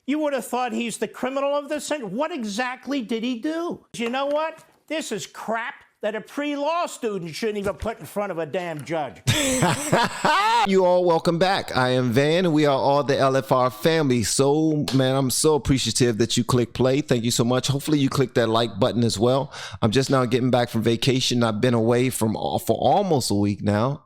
You would have thought he's the criminal of the century. What exactly did he do? You know what? This is crap that a pre-law student shouldn't even put in front of a damn judge. You all welcome back. I am Van and we are all the LFR family. So man, I'm so appreciative that you click play. Thank you so much. Hopefully you click that like button as well. I'm just now getting back from vacation. I've been away for almost a week now.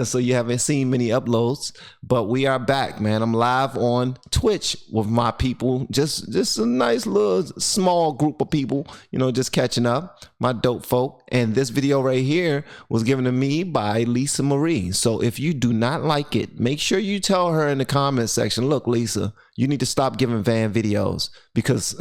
So you haven't seen many uploads, but we are back, man. I'm live on Twitch with my people, just a nice little small group of people, you know, just catching up, my dope folk. And this video right here was given to me by Lisa Marie. So if you do not like it, make sure you tell her in the comment section, look, Lisa, you need to stop giving Van videos because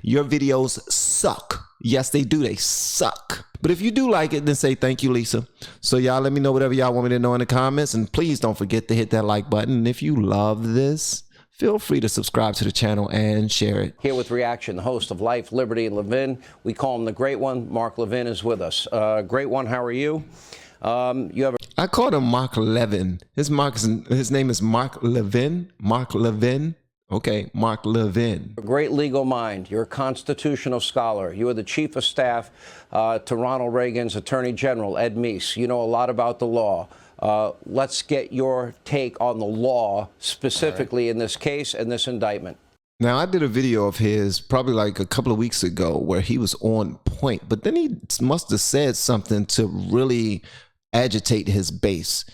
your videos suck. Yes, they do. They suck. But if you do like it, then say thank you, Lisa. So y'all let me know whatever y'all want me to know in the comments. And please don't forget to hit that like button. And if you love this, feel free to subscribe to the channel and share it. Here with Reaction, the host of Life, Liberty, and Levin. We call him the Great One. Mark Levin is with us. Great One, how are you? I called him Mark Levin. His name is Mark Levin. Mark Levin. Okay, Mark Levin. A great legal mind. You're a constitutional scholar. You are the chief of staff to Ronald Reagan's Attorney General, Ed Meese. You know a lot about the law. Let's get your take on the law, specifically in this case and this indictment. Now, I did a video of his probably like a couple of weeks ago where he was on point, but then he must have said something to really agitate his base.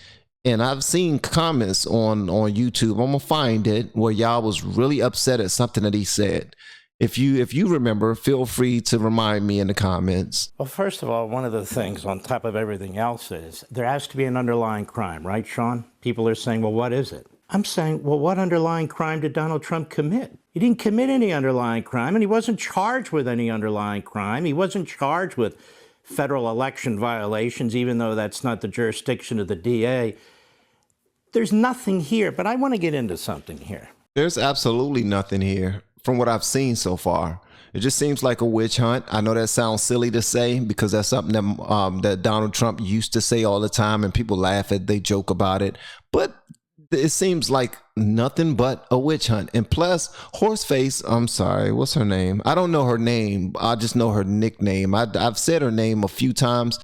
And I've seen comments on YouTube, I'm gonna find it, where y'all was really upset at something that he said. If you remember, feel free to remind me in the comments. Well, first of all, one of the things on top of everything else is there has to be an underlying crime, right, Sean? People are saying, well, what is it? I'm saying, well, what underlying crime did Donald Trump commit? He didn't commit any underlying crime, and he wasn't charged with any underlying crime. He wasn't charged with federal election violations, even though that's not the jurisdiction of the DA. There's nothing here, but I want to get into something here. There's absolutely nothing here from what I've seen so far. It just seems like a witch hunt. I know that sounds silly to say because that's something that, that Donald Trump used to say all the time and people laugh at, they joke about it. But it seems like nothing but a witch hunt. And plus, Horseface, I'm sorry, what's her name? I don't know her name. I just know her nickname. I've said her name a few times.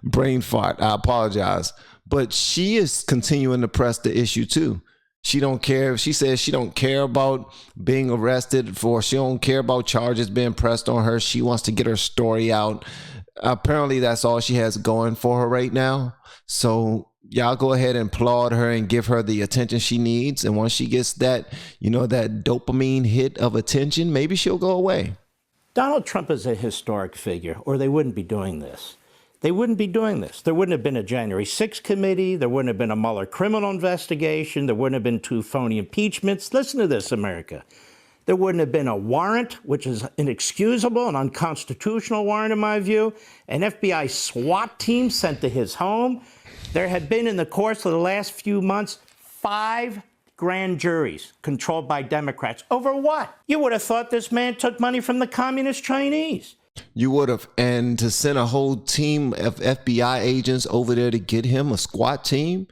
Brain fart. I apologize. But she is continuing to press the issue too. She don't care. She says she don't care about being arrested she don't care about charges being pressed on her. She wants to get her story out. Apparently that's all she has going for her right now. So y'all go ahead and applaud her and give her the attention she needs. And once she gets that, you know, that dopamine hit of attention, maybe she'll go away. Donald Trump is a historic figure, or they wouldn't be doing this. They wouldn't be doing this. There wouldn't have been a January 6th committee. There wouldn't have been a Mueller criminal investigation. There wouldn't have been 2 phony impeachments. Listen to this, America. There wouldn't have been a warrant, which is inexcusable, an unconstitutional warrant in my view, an FBI SWAT team sent to his home. There had been in the course of the last few months 5 grand juries controlled by Democrats. Over what? You would have thought this man took money from the communist Chinese. You would have, and to send a whole team of FBI agents over there to get him, a SWAT team,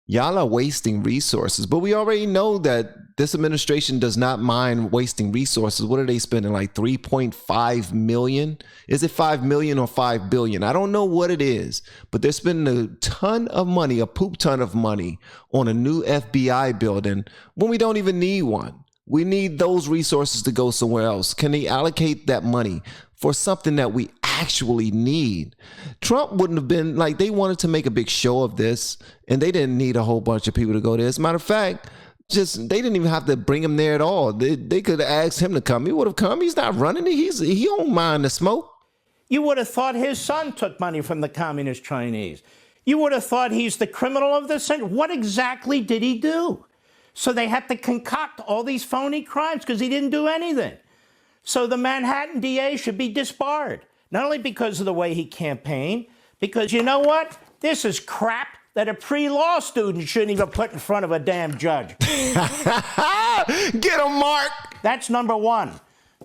y'all are wasting resources. But we already know that this administration does not mind wasting resources. What are they spending, like 3.5 million? Is it 5 million or 5 billion? I don't know what it is, but they're spending a ton of money, a poop ton of money on a new FBI building when we don't even need one. We need those resources to go somewhere else. Can they allocate that money for something that we actually need? Trump wouldn't have been like, they wanted to make a big show of this and they didn't need a whole bunch of people to go there. As a matter of fact, they didn't even have to bring him there at all. They could have asked him to come. He would have come. He's not running it. He don't mind the smoke. You would have thought his son took money from the communist Chinese. You would have thought he's the criminal of the century. What exactly did he do? So they had to concoct all these phony crimes because he didn't do anything. So the Manhattan DA should be disbarred, not only because of the way he campaigned, because you know what? This is crap that a pre-law student shouldn't even put in front of a damn judge. Get him, Mark. That's number 1.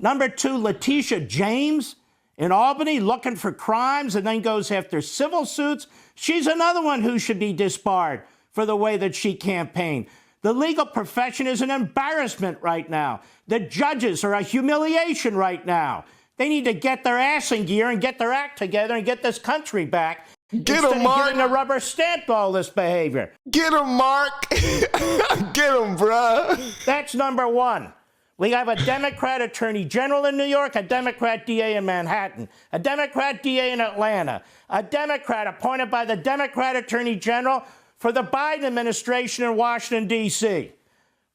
Number 2, Letitia James in Albany looking for crimes and then goes after civil suits. She's another one who should be disbarred for the way that she campaigned. The legal profession is an embarrassment right now. The judges are a humiliation right now. They need to get their ass in gear and get their act together and get this country back. Get him, Mark. Getting a rubber stamp to all this behavior. Get him, Mark. Get him, bruh. That's number one. We have a Democrat attorney general in New York, a Democrat DA in Manhattan, a Democrat DA in Atlanta, a Democrat appointed by the Democrat attorney general for the Biden administration in Washington, D.C.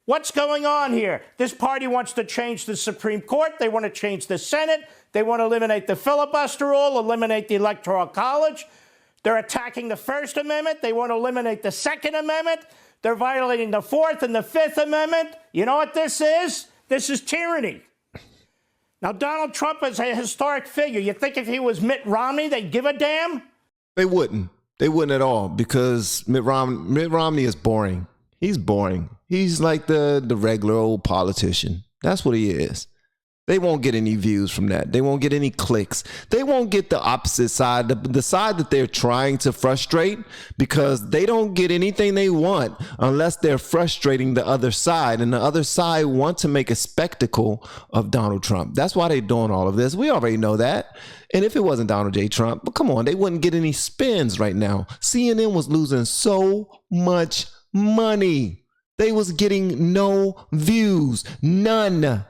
What's going on here? This party wants to change the Supreme Court. They want to change the Senate. They want to eliminate the filibuster rule, eliminate the Electoral College. They're attacking the First Amendment. They want to eliminate the Second Amendment. They're violating the Fourth and the Fifth Amendment. You know what this is? This is tyranny. Now, Donald Trump is a historic figure. You think if he was Mitt Romney, they'd give a damn? They wouldn't. They wouldn't at all, because Mitt Romney is boring. He's boring. He's like the regular old politician. That's what he is. They won't get any views from that. They won't get any clicks. They won't get the opposite side, the side that they're trying to frustrate, because they don't get anything they want unless they're frustrating the other side. And the other side want to make a spectacle of Donald Trump. That's why they're doing all of this. We already know that. And if it wasn't Donald J. Trump, but come on, they wouldn't get any spins right now. CNN was losing so much money. They was getting no views, none.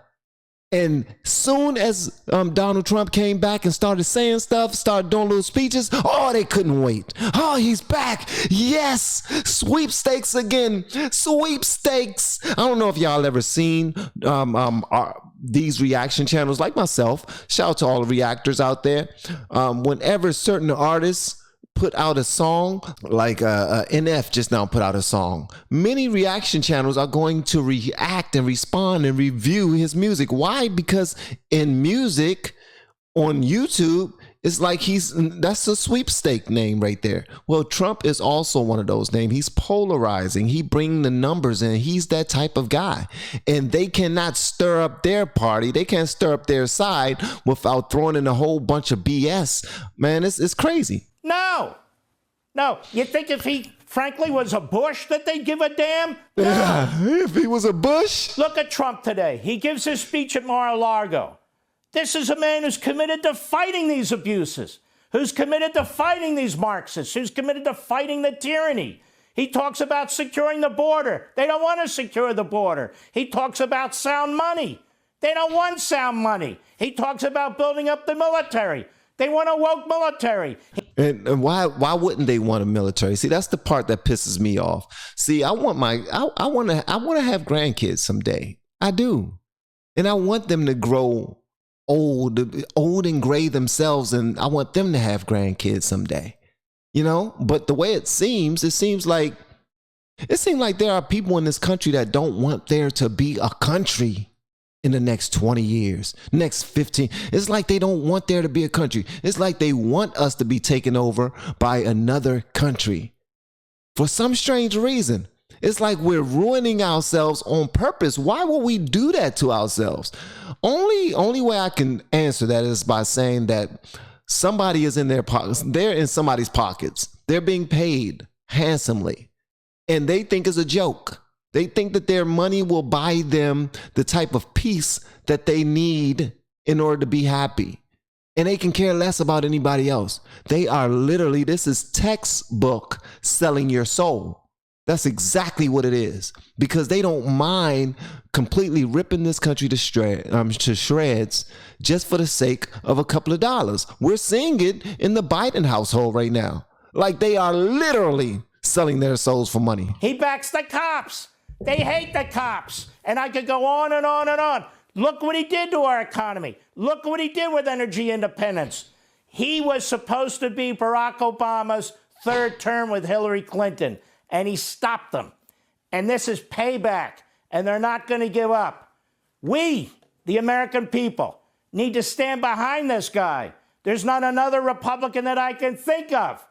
And soon as Donald Trump came back and started saying stuff, started doing little speeches, oh, they couldn't wait. Oh, he's back. Yes. Sweepstakes again. Sweepstakes. I don't know if y'all ever seen these reaction channels like myself. Shout out to all the reactors out there. Whenever certain artists put out a song, like NF just now put out a song, many reaction channels are going to react and respond and review his music. Why? Because in music on YouTube, it's like that's a sweepstake name right there. Well, Trump is also one of those names. He's polarizing. He brings the numbers in. He's that type of guy. And they cannot stir up their party. They can't stir up their side without throwing in a whole bunch of BS. Man, it's crazy. No. You think if he, frankly, was a Bush that they'd give a damn? No. Yeah, if he was a Bush. Look at Trump today. He gives his speech at Mar-a-Lago. This is a man who's committed to fighting these abuses, who's committed to fighting these Marxists, who's committed to fighting the tyranny. He talks about securing the border. They don't want to secure the border. He talks about sound money. They don't want sound money. He talks about building up the military. They want a woke military. And why wouldn't they want a military? See, that's the part that pisses me off. See, I want to have grandkids someday. I do. And I want them to grow old and gray themselves, and I want them to have grandkids someday. You know, but the way it seems like there are people in this country that don't want there to be a country in the next 20 years, next 15. It's like they don't want there to be a country. It's like they want us to be taken over by another country for some strange reason. It's like we're ruining ourselves on purpose. Why would we do that to ourselves? Only way I can answer that is by saying that somebody is in their pockets. They're in somebody's pockets. They're being paid handsomely, and they think it's a joke. They think that their money will buy them the type of peace that they need in order to be happy. And they can care less about anybody else. They are literally, this is textbook selling your soul. That's exactly what it is. Because they don't mind completely ripping this country to shreds just for the sake of a couple of dollars. We're seeing it in the Biden household right now. Like, they are literally selling their souls for money. He backs the cops. They hate the cops. And I could go on and on and on. Look what he did to our economy. Look what he did with energy independence. He was supposed to be Barack Obama's third term with Hillary Clinton, and he stopped them. And this is payback, and they're not going to give up. We, the American people, need to stand behind this guy. There's not another Republican that I can think of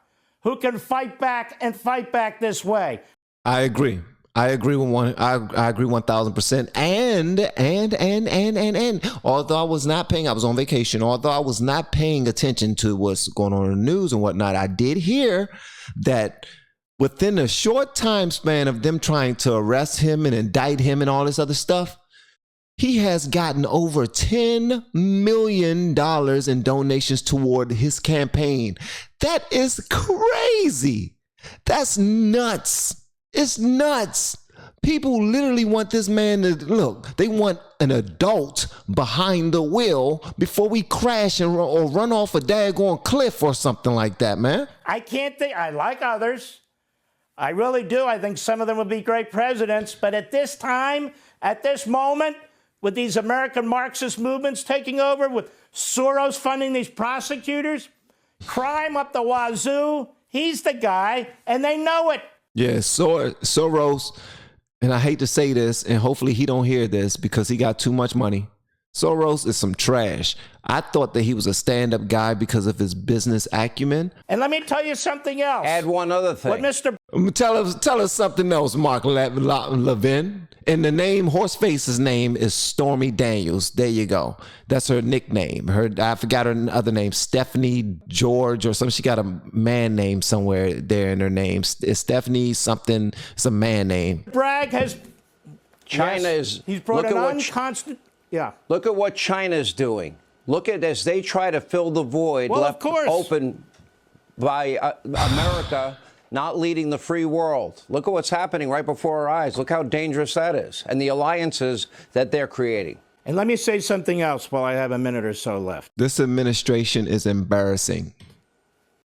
who can fight back and fight back this way. I agree. I agree with I agree 1,000%. And although I was on vacation, although I was not paying attention to what's going on in the news and whatnot, I did hear that within a short time span of them trying to arrest him and indict him and all this other stuff, he has gotten over $10 million in donations toward his campaign. That is crazy. That's nuts. It's nuts. People literally want this man to look. They want an adult behind the wheel before we crash and or run off a daggone cliff or something like that, man. I can't think. I like others. I really do. I think some of them would be great presidents. But at this time, at this moment, with these American Marxist movements taking over, with Soros funding these prosecutors, crime up the wazoo, he's the guy, and they know it. Yeah, Soros, and I hate to say this, and hopefully he don't hear this because he got too much money. Soros is some trash. I thought that he was a stand-up guy because of his business acumen. And let me tell you something else. Add one other thing. What Mr. Tell us something else, Mark Levin. And the name, Horseface's name is Stormy Daniels. There you go. That's her nickname. I forgot her other name, Stephanie George or something. She got a man name somewhere there in her name. It's Stephanie something. It's a man name. Bragg has... China is... He's brought an unconstant... Yeah. Look at what China's doing. Look at as they try to fill the void left open by America not leading the free world. Look at what's happening right before our eyes. Look how dangerous that is and the alliances that they're creating. And let me say something else while I have a minute or so left. This administration is embarrassing.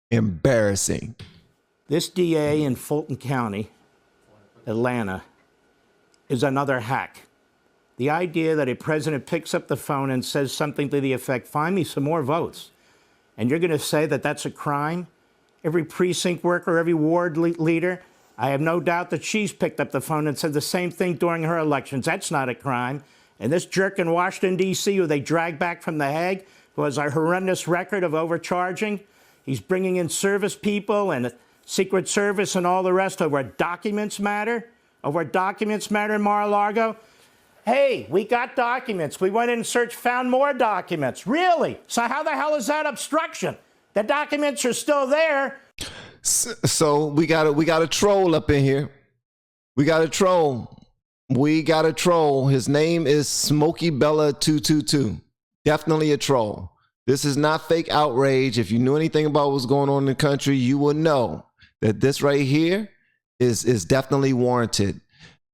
Embarrassing. This DA in Fulton County, Atlanta, is another hack. The idea that a president picks up the phone and says something to the effect, find me some more votes, and you're going to say that that's a crime? Every precinct worker, every ward leader, I have no doubt that she's picked up the phone and said the same thing during her elections. That's not a crime. And this jerk in Washington, D.C., who they dragged back from The Hague, who has a horrendous record of overcharging, he's bringing in service people and Secret Service and all the rest over documents matter, in Mar-a-Lago. Hey, we got documents. We went in and searched, found more documents. Really? So how the hell is that obstruction? The documents are still there. So we got a troll up in here. We got a troll. His name is Smokey Bella 222. Definitely a troll. This is not fake outrage. If you knew anything about what's going on in the country, you would know that this right here is definitely warranted.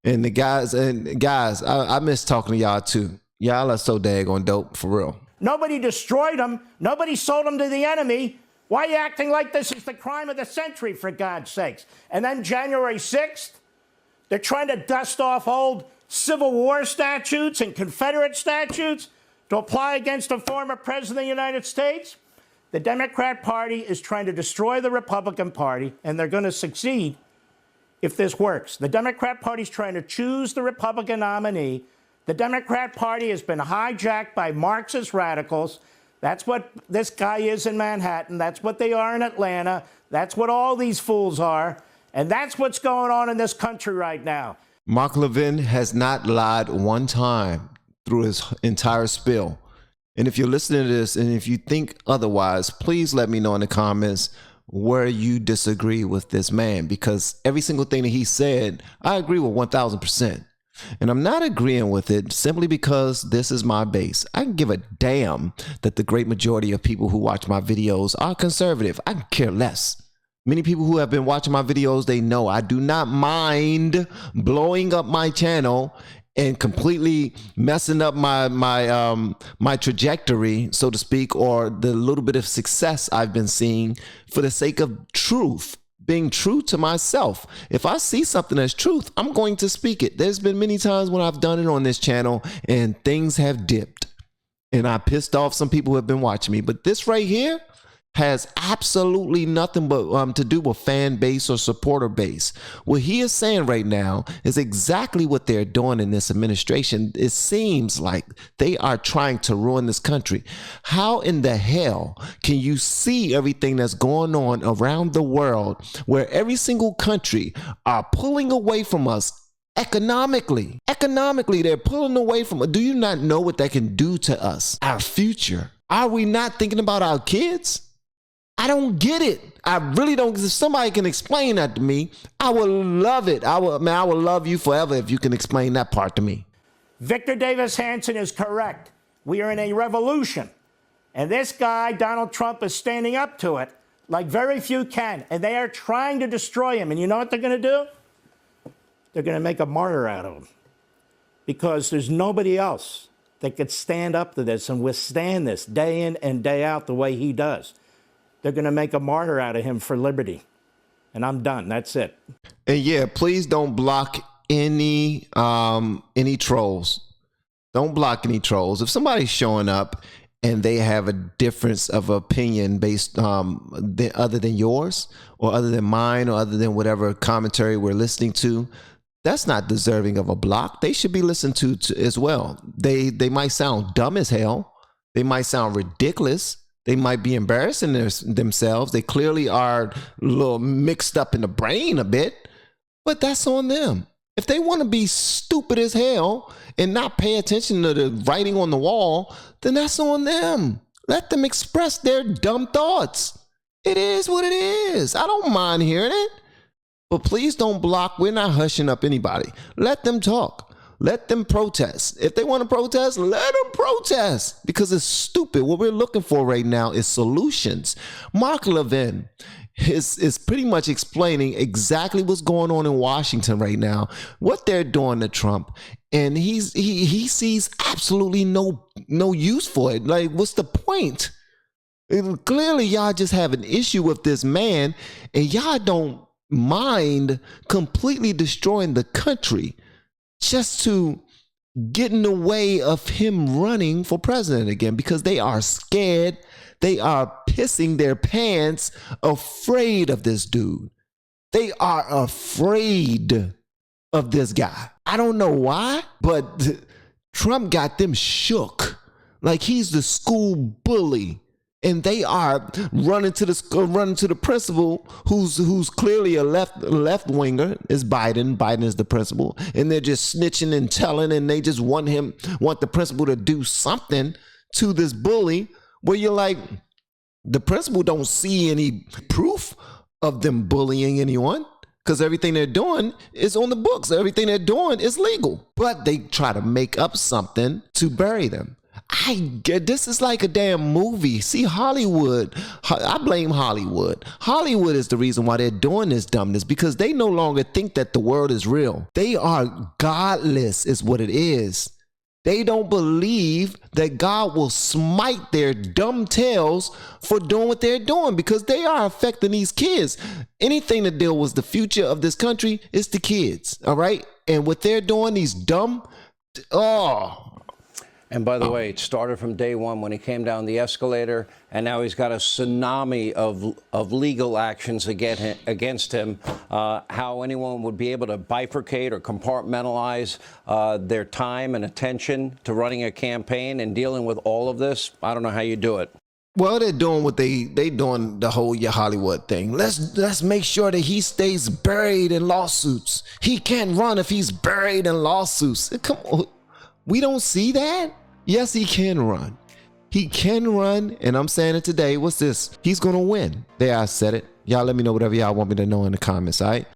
And guys, I miss talking to y'all too. Y'all are so daggone dope, for real. Nobody destroyed them. Nobody sold them to the enemy. Why are you acting like this is the crime of the century, for God's sakes? And then January 6th, they're trying to dust off old Civil War statutes and Confederate statutes to apply against a former president of the United States. The Democrat Party is trying to destroy the Republican Party, and they're going to succeed if this works. The Democrat Party is trying to choose the Republican nominee. The Democrat Party has been hijacked by Marxist radicals. That's what this guy is in Manhattan. That's what they are in Atlanta. That's what all these fools are. And that's what's going on in this country right now. Mark Levin has not lied one time through his entire spill. And if you're listening to this and if you think otherwise, please let me know in the comments where you disagree with this man, because every single thing that he said, I agree with 1000%. And I'm not agreeing with it simply because this is my base. I can give a damn that the great majority of people who watch my videos are conservative. I can care less. Many people who have been watching my videos, they know I do not mind blowing up my channel and completely messing up my trajectory, so to speak, or the little bit of success I've been seeing for the sake of truth. Being true to myself. If I see something as truth, I'm going to speak it. There's been many times when I've done it on this channel and things have dipped and I pissed off some people who have been watching me. But this right here has absolutely nothing but to do with fan base or supporter base. What he is saying right now is exactly what they're doing in this administration. It seems like they are trying to ruin this country. How in the hell can you see everything that's going on around the world where every single country are pulling away from us economically? Economically, they're pulling away from us. Do you not know what that can do to us? Our future. Are we not thinking about our kids? I don't get it. I really don't. If somebody can explain that to me, I would love it. I would love you forever if you can explain that part to me. Victor Davis Hanson is correct. We are in a revolution. And this guy, Donald Trump, is standing up to it like very few can. And they are trying to destroy him. And you know what they're going to do? They're going to make a martyr out of him. Because there's nobody else that could stand up to this and withstand this day in and day out the way he does. They're going to make a martyr out of him for liberty. And I'm done. That's it. And yeah, please don't block any trolls. Don't block any trolls. If somebody's showing up and they have a difference of opinion based other than yours or other than mine or other than whatever commentary we're listening to, that's not deserving of a block. They should be listened to as well. They might sound dumb as hell. They might sound ridiculous. They might be embarrassing themselves. They clearly are a little mixed up in the brain a bit, but that's on them. If they want to be stupid as hell and not pay attention to the writing on the wall, then that's on them. Let them express their dumb thoughts. It is what it is. I don't mind hearing it, but please don't block. We're not hushing up anybody. Let them talk. Let them protest. If they want to protest, let them protest because it's stupid. What we're looking for right now is solutions. Mark Levin is pretty much explaining exactly what's going on in Washington right now, what they're doing to Trump. And he sees absolutely no use for it. Like, what's the point? And clearly, y'all just have an issue with this man and y'all don't mind completely destroying the country just to get in the way of him running for president again because they are scared. They are pissing their pants, afraid of this dude. They are afraid of this guy. I don't know why, but Trump got them shook. Like he's the school bully. And they are running to the principal, who's clearly a left winger, is Biden. Biden is the principal, and they're just snitching and telling, and they just want the principal to do something to this bully. Where you're like, the principal don't see any proof of them bullying anyone because everything they're doing is on the books. Everything they're doing is legal, but they try to make up something to bury them. This is like a damn movie. See, Hollywood, I blame Hollywood. Hollywood is the reason why they're doing this dumbness because they no longer think that the world is real. They are godless is what it is. They don't believe that God will smite their dumb tails for doing what they're doing because they are affecting these kids. Anything to deal with the future of this country is the kids, all right? And what they're doing, these dumb, And by the way, it started from day one when he came down the escalator, and now he's got a tsunami of legal actions against him. How anyone would be able to bifurcate or compartmentalize their time and attention to running a campaign and dealing with all of this, I don't know how you do it. Well, they're doing what they doing the whole Hollywood thing. Let's make sure that he stays buried in lawsuits. He can't run if he's buried in lawsuits. Come on, we don't see that. Yes, he can run. He can run, and I'm saying it today. What's this? He's going to win. There, I said it. Y'all let me know whatever y'all want me to know in the comments, all right?